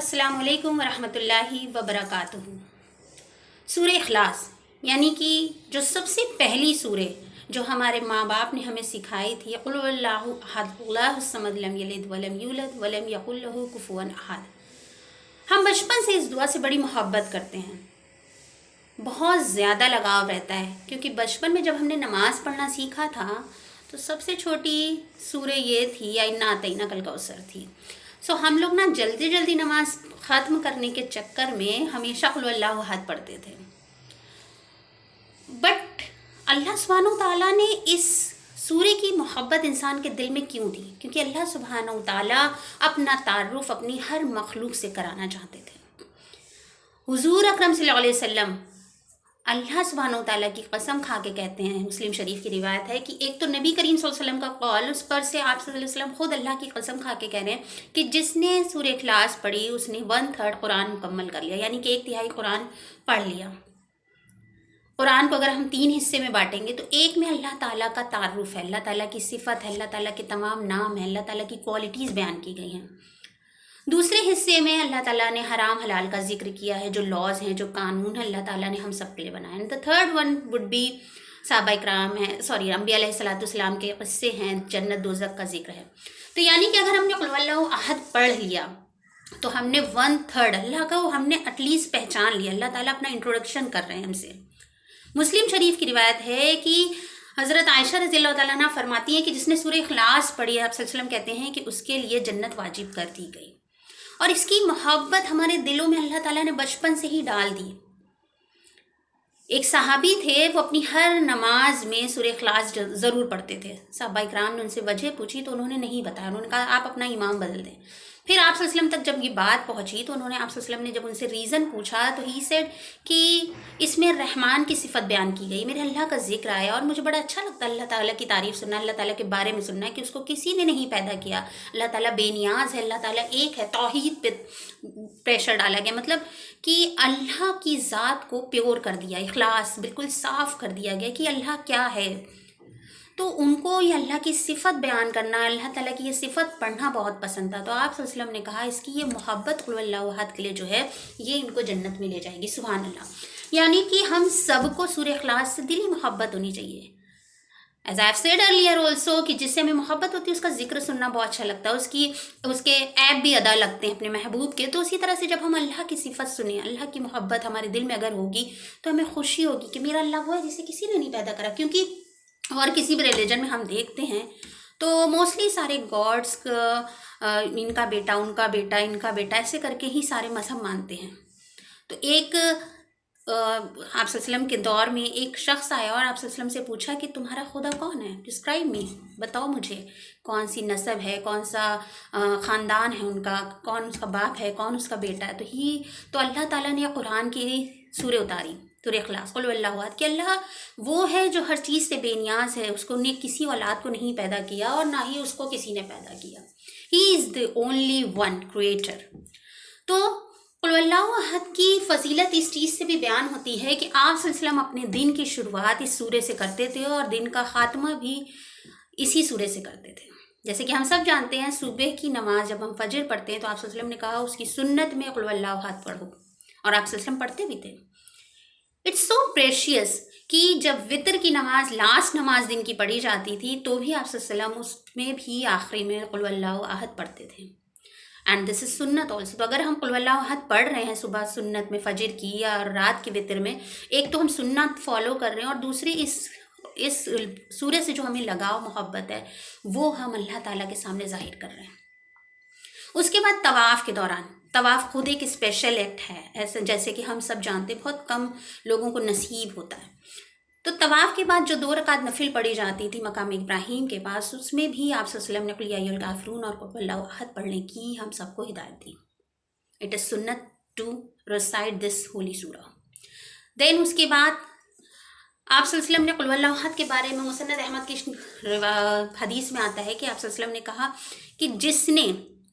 अस्सलाम वालेकुम वरहमतुल्लाहि वबरकातुहू। सूरह इखलास यानी कि जो सबसे पहली सूरह जो हमारे माँ बाप ने हमें सिखाई थी, क़ुल हुवल्लाहु अहद अल्लाहुस समद लम यलिद वलम यूलद वलम यकुल लहू कुफुवन अहद। हम बचपन से इस दुआ से बड़ी मोहब्बत करते हैं, बहुत ज़्यादा लगाव रहता है, क्योंकि बचपन में जब हमने नमाज़ पढ़ना सीखा था तो सबसे छोटी सूरह ये थी या इन्ना अतैना कल कौसर थी। सो हम लोग ना जल्दी जल्दी नमाज ख़त्म करने के चक्कर में हमेशा क़ुल हुवल्लाहु अहद पढ़ते थे। बट अल्लाह सुब्हानहू ताला ने इस सूरह की मोहब्बत इंसान के दिल में क्यों दी? क्योंकि अल्लाह सुब्हानहू ताला अपना तारुफ अपनी हर मखलूक से कराना चाहते थे। हुजूर अकरम सल्लल्लाहु अलैहि वसल्लम अल्लाह सुब्हानहू ताला की कसम खा के कहते हैं, मुस्लिम शरीफ की रिवायत है कि एक तो नबी करीम सल्लल्लाहु अलैहि वसल्लम का कौल, उस पर से आप सल्लल्लाहु अलैहि वसल्लम खुद अल्लाह की कसम खा के कह रहे हैं कि जिसने सूरह इखलास पढ़ी उसने 1/3 कुरान मुकम्मल कर लिया, यानी कि 1/3 कुरान पढ़ लिया। कुरान को अगर हम 3 हिस्से में बांटेंगे तो एक में अल्लाह ताला का तारुफ है, अल्लाह ताला की सिफत है, अल्लाह ताला के तमाम नाम हैं, अल्लाह ताला की क्वालिटीज़ बयान की गई हैं। दूसरे हिस्से में अल्लाह ताला ने हराम हलाल का जिक्र किया है, जो लॉज हैं, जो कानून है अल्लाह ताला ने हम सब के लिए बनाए हैं। The third one would be सहाबा इकराम है, अंबिया अलैहिस्सलाम के क़िस्से हैं, जन्नत दोज़ख का जिक्र है। तो यानी कि अगर हमने क़ुल हुवल्लाहु अहद पढ़ लिया तो हमने 1/3 अल्लाह का हमने एटलीस्ट पहचान लिया। अल्लाह ताला अपना इंट्रोडक्शन कर रहे हैं हमसे। मुस्लिम शरीफ की रिवायत है कि हज़रत आयशा रज़ियल्लाहु ताला अन्हा फरमाती हैं कि जिसने सूरह इखलास पढ़ी, आप सल्लल्लाहु अलैहि वसल्लम कहते हैं कि उसके लिए जन्नत वाजिब कर दी गई। और इसकी मोहब्बत हमारे दिलों में अल्लाह ताला ने बचपन से ही डाल दी। एक सहाबी थे, वो अपनी हर नमाज में सूरह इखलास ज़रूर पढ़ते थे। सहाबा इकराम ने उनसे वजह पूछी तो उन्होंने नहीं बताया। उन्होंने कहा आप अपना इमाम बदल दें। फिर आप सल्लल्लाहु अलैहि वसल्लम तक जब ये बात पहुंची तो उन्होंने आप सल्लल्लाहु अलैहि वसल्लम ने जब उनसे रीज़न पूछा तो ही सेड कि इसमें रहमान की सिफत बयान की गई, मेरे अल्लाह का जिक्र आया और मुझे बड़ा अच्छा लगता है अल्लाह ताला की तारीफ़ सुनना, अल्लाह ताला के बारे में सुनना है कि उसको किसी ने नहीं पैदा किया, अल्लाह ताला बेनियाज है, अल्लाह ताला एक है। तौहीद पे प्रेशर डाला गया, मतलब कि अल्लाह की ज़ात को प्योर कर दिया, इखलास बिल्कुल साफ़ कर दिया गया कि अल्लाह क्या है। तो उनको ये अल्लाह की सिफ़त बयान करना, अल्लाह ताला की ये सिफ़त पढ़ना बहुत पसंद था। तो आप सल्लल्लाहु अलैहि वसल्लम ने कहा इसकी ये मोहब्बत क़ुल हुवल्लाहु अहद के लिए जो है ये इनको जन्नत में ले जाएगी। सुभान अल्लाह। यानी कि हम सबको सूरह इखलास से दिली मोहब्बत होनी चाहिए। As I have said earlier also कि जिससे हमें मोहब्बत होती है उसका जिक्र सुनना बहुत अच्छा लगता है, उसके ऐब भी अदा लगते हैं अपने महबूब के। तो उसी तरह से जब हम अल्लाह की सिफ़त सुने, अल्लाह की मोहब्बत हमारे दिल में अगर होगी तो हमें खुशी होगी कि मेरा अल्लाह वो है जिसे किसी ने नहीं पैदा करा। क्योंकि और किसी भी रिलीजन में हम देखते हैं तो मोस्टली सारे गॉड्स इनका बेटा, उनका बेटा, इनका बेटा, ऐसे करके ही सारे मजहब मानते हैं। तो एक आप सल्लल्लाहु अलैहि वसल्लम के दौर में एक शख्स आया और आप सल्लल्लाहु अलैहि वसल्लम से पूछा कि तुम्हारा खुदा कौन है, डिस्क्राइब मी, बताओ मुझे कौन सी नस्ब है, कौन सा ख़ानदान है उनका, कौन उसका बाप है, कौन उसका बेटा है। तो अल्लाह ताला ने कुरान की सूरह उतारी, सूरह इखलास, क़ुल हुवल्लाहु अहद, कि अल्लाह वो है जो हर चीज़ से बेनियाज है, उसको ने किसी औलाद को नहीं पैदा किया और ना ही उसको किसी ने पैदा किया। He is the only one creator. तो क़ुल हुवल्लाहु अहद की फ़जीलत इस चीज़ से भी बयान होती है कि आप सल्लल्लाहु अलैहि वसल्लम अपने दिन की शुरुआत इस सूरह से करते थे और दिन का ख़ात्मा भी इसी सूरह से करते थे। जैसे कि हम सब जानते हैं सुबह की नमाज जब हम फजर पढ़ते हैं तो आप सल्लल्लाहु अलैहि वसल्लम ने कहा उसकी सुन्नत में क़ुल हुवल्लाहु अहद पढ़ो, और आप सल्लल्लाहु अलैहि वसल्लम पढ़ते भी थे। इट्स सो प्रेशियस कि जब वितर की नमाज लास्ट नमाज दिन की पढ़ी जाती थी तो भी आप सल्लल्लाहु अलैहि वसल्लम उसमें भी आखिरी में क़ुल हुवल्लाहु अहद पढ़ते थे। एंड दिस इज़ सुन्नत ऑल्सो। तो अगर हम क़ुल हुवल्लाहु अहद पढ़ रहे हैं सुबह सुन्नत में, फजर की या रात के वितर में, एक तो हम सुन्नत फॉलो कर रहे हैं और दूसरी इस सूरह से जो हमें लगाव मोहब्बत है वो हम अल्लाह ताला के सामने ज़ाहिर कर रहे हैं। उसके बाद तवाफ़ के दौरान, तवाफ़ खुद एक स्पेशल एक्ट है, ऐसे जैसे कि हम सब जानते हैं बहुत कम लोगों को नसीब होता है। तो तवाफ़ के बाद जो 2 रकात नफिल पढ़ी जाती थी मकाम इब्राहीम के पास, उसमें भी आप सल्लल्लाहु अलैहि वसल्लम ने कुल या अय्युहल काफ़िरून और क़ुल हुवल्लाहु अहद पढ़ने की हम सबको हिदायत दी। इट इज़ सुन्नत टू रिसाइट दिस होली सूरा। देन उसके बाद आप सल्लल्लाहु अलैहि वसल्लम ने क़ुल हुवल्लाहु अहद के बारे में मुसन्नद अहमद की हदीस में आता है कि आप सल्लल्लाहु अलैहि वसल्लम ने कहा कि जिसने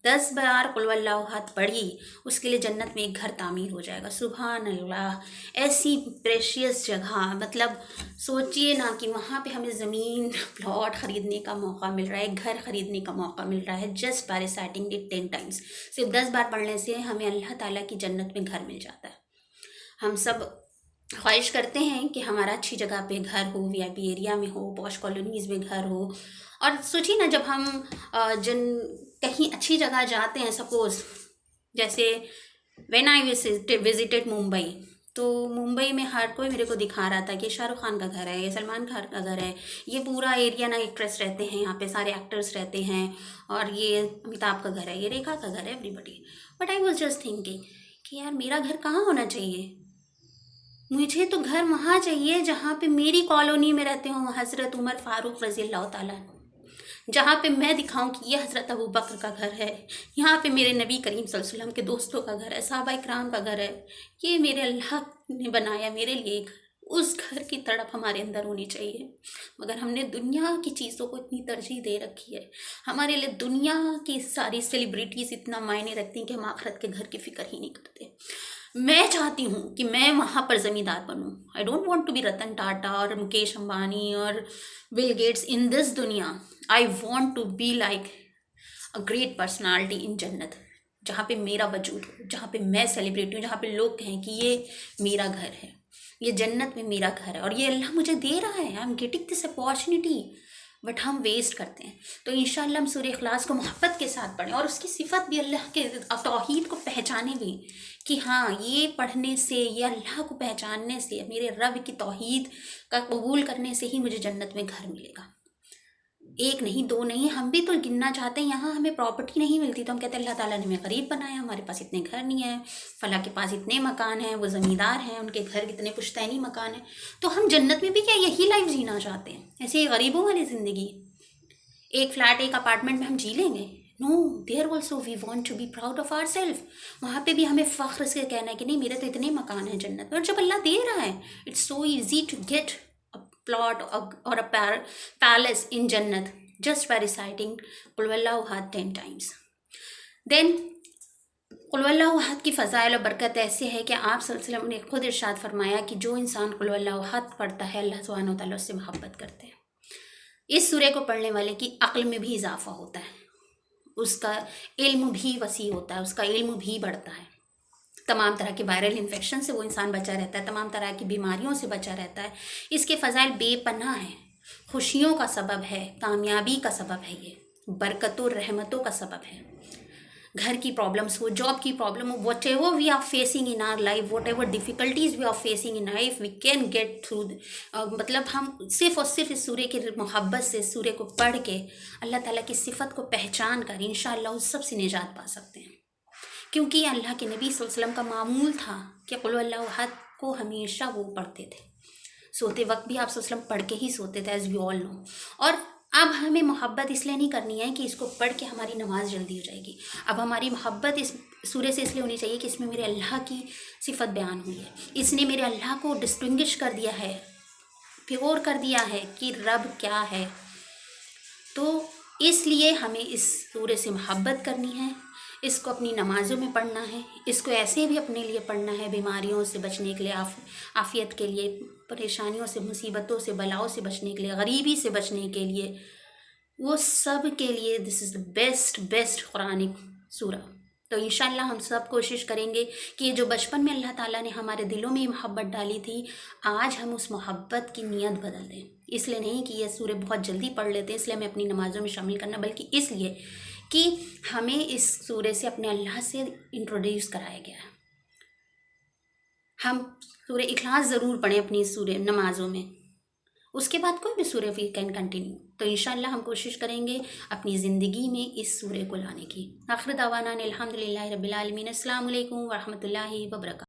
10 बार कुल वल्लाहु अहद पढ़ी, उसके लिए जन्नत में एक घर तामीर हो जाएगा। सुभान अल्लाह, ऐसी प्रेशियस जगह, मतलब सोचिए ना कि वहाँ पे हमें ज़मीन प्लॉट ख़रीदने का मौका मिल रहा है, घर ख़रीदने का मौका मिल रहा है, just by reciting it 10 times. सिर्फ 10 बार पढ़ने से हमें अल्लाह ताला की जन्नत में घर मिल जाता है। हम सब ख्वाहिश करते हैं कि हमारा अच्छी जगह पे घर हो, वीआईपी एरिया में हो, पॉश कॉलोनीज़ में घर हो। और सोचिए ना, जब हम कहीं अच्छी जगह जाते हैं, सपोज़ जैसे व्हेन आई विजिटेड मुंबई, तो मुंबई में हर कोई मेरे को दिखा रहा था कि शाहरुख खान का घर है, ये सलमान खान का घर है, ये पूरा एरिया ना एक्ट्रेस रहते हैं, यहाँ पे सारे एक्टर्स रहते हैं, और ये अमिताभ का घर है, ये रेखा का घर है, everybody. But I was just thinking कि यार मेरा घर कहाँ होना चाहिए? मुझे तो घर वहाँ चाहिए जहाँ पे मेरी कॉलोनी में रहते हों हज़रत उमर फ़ारूक रज़ी अल्लाह ताला, जहाँ पे मैं दिखाऊं कि ये हज़रत अबू बकर का घर है, यहाँ पे मेरे नबी करीम सल्लल्लाहु अलैहि वसल्लम के दोस्तों का घर है, सहाबा इकराम का घर है, ये मेरे अल्लाह ने बनाया मेरे लिए घर। उस घर की तड़प हमारे अंदर होनी चाहिए। मगर हमने दुनिया की चीज़ों को इतनी तरजीह दे रखी है, हमारे लिए दुनिया की सारी सेलिब्रिटीज़ इतना मायने रखती हैं कि हम आखिरत के घर की फ़िक्र ही नहीं करते। मैं चाहती हूँ कि मैं वहाँ पर ज़मींदार बनूँ। I don't want to be Ratan Tata और मुकेश अंबानी और बिल गेट्स इन दिस दुनिया। I want to be like a great personality in जन्नत, जहाँ पे मेरा वजूद हो, जहाँ पे मैं सेलिब्रिटी हूँ, जहाँ पे लोग कहें कि ये मेरा घर है, ये जन्नत में मेरा घर है और ये अल्लाह मुझे दे रहा है। I am getting this opportunity, but हम वेस्ट करते हैं। तो इंशाअल्लाह हम सूरह इखलास को मोहब्बत के साथ पढ़ें और उसकी सिफत भी, अल्लाह के तौहीद को पहचाने भी, कि हाँ ये पढ़ने से, ये अल्लाह को पहचानने से, मेरे रब की तौहीद का कबूल करने से ही मुझे जन्नत में घर मिलेगा। एक नहीं, दो नहीं, हम भी तो गिनना चाहते हैं। यहाँ हमें प्रॉपर्टी नहीं मिलती तो हम कहते हैं अल्लाह ताला ने हमें गरीब बनाया, हमारे पास इतने घर नहीं है, फला के पास इतने मकान हैं, वो ज़मींदार हैं, उनके घर कितने पुश्तैनी मकान हैं। तो हम जन्नत में भी क्या यही लाइफ जीना चाहते हैं? ऐसे गरीबों वाली ज़िंदगी, एक फ्लैट एक अपार्टमेंट में हम जी लेंगे? No, there also we want to be proud of our self. वहाँ पे भी हमें फ़ख्र से कहना है कि नहीं मेरे तो इतने मकान हैं जन्नत में। और जब अल्लाह दे रहा है, it's so easy to get a plot और अ पैलेस इन जन्नत just by reciting कुल वल्लाहु अहद 10 times. Then कुल वल्लाहु अहद की फ़ज़ाइल और बरकत ऐसे है कि आप सल्लल्लाहु अलैहि वसल्लम ने खुद इरशाद फरमाया कि जो इंसान कुल वल्लाहु अहद पढ़ता है, अल्लाह सुब्हानहू व तआला उससे मोहब्बत करते हैं। इस सूरह को पढ़ने वाले की अक्ल में भी इजाफा होता है, उसका इल्म भी वसी होता है, उसका इल्म भी बढ़ता है, तमाम तरह के वायरल इन्फेक्शन से वो इंसान बचा रहता है, तमाम तरह की बीमारियों से बचा रहता है। इसके फ़ज़ाइल बेपनाह हैं, खुशियों का सबब है, कामयाबी का सबब है, ये बरकतों रहमतों का सबब है। घर की प्रॉब्लम्स हो, जॉब की प्रॉब्लम हो, whatever we are facing in our life, whatever difficulties we are facing in life, we can get through. मतलब हम सिर्फ़ और सिर्फ इस सूरह की मोहब्बत से, सूरह को पढ़ के अल्लाह ताला की सिफ़त को पहचान कर इंशाअल्लाह उस सब से निजात पा सकते हैं। क्योंकि अल्लाह के नबी सल्लल्लाहु अलैहि वसल्लम का मामूल था कि कुल वल्लाहु अहद को हमेशा वो पढ़ते थे, सोते वक्त भी आप वसल्लम पढ़ के ही सोते थे, एज़ वी ऑल नो। और अब हमें मोहब्बत इसलिए नहीं करनी है कि इसको पढ़ के हमारी नमाज जल्दी हो जाएगी। अब हमारी मोहब्बत इस सूरह से इसलिए होनी चाहिए कि इसमें मेरे अल्लाह की सिफत बयान हुई है, इसने मेरे अल्लाह को डिस्टिंग्विश कर दिया है, प्योर कर दिया है कि रब क्या है। तो इसलिए हमें इस सूरह से मोहब्बत करनी है, इसको अपनी नमाज़ों में पढ़ना है, इसको ऐसे भी अपने लिए पढ़ना है, बीमारियों से बचने के लिए, आफ़ियत के लिए, परेशानियों से, मुसीबतों से, बलाओं से बचने के लिए, गरीबी से बचने के लिए, वो सब के लिए this is the best Quranic सूरा। तो इंशाअल्लाह हम सब कोशिश करेंगे कि ये जो बचपन में अल्लाह ताला ने हमारे दिलों में मोहब्बत डाली थी, आज हम उस मोहब्बत की नीयत बदल दें। इसलिए नहीं कि ये सूरह बहुत जल्दी पढ़ लेते हैं इसलिए हमें अपनी नमाज़ों में शामिल करना, बल्कि इसलिए कि हमें इस सूरह से अपने अल्लाह से इंट्रोड्यूस कराया गया है। हम सूरह इखलास ज़रूर पढ़ें अपनी सूरह नमाज़ों में, उसके बाद कोई भी सूरह वी कैन कंटिन्यू। तो इंशाअल्लाह हम कोशिश करेंगे अपनी ज़िंदगी में इस सूरह को लाने की। आखिर दावाना अल्हम्दुलिल्लाहि रब्बिल आलमीन। अस्सलामु अलैकुम व रहमतुल्लाहि व बरकातहू।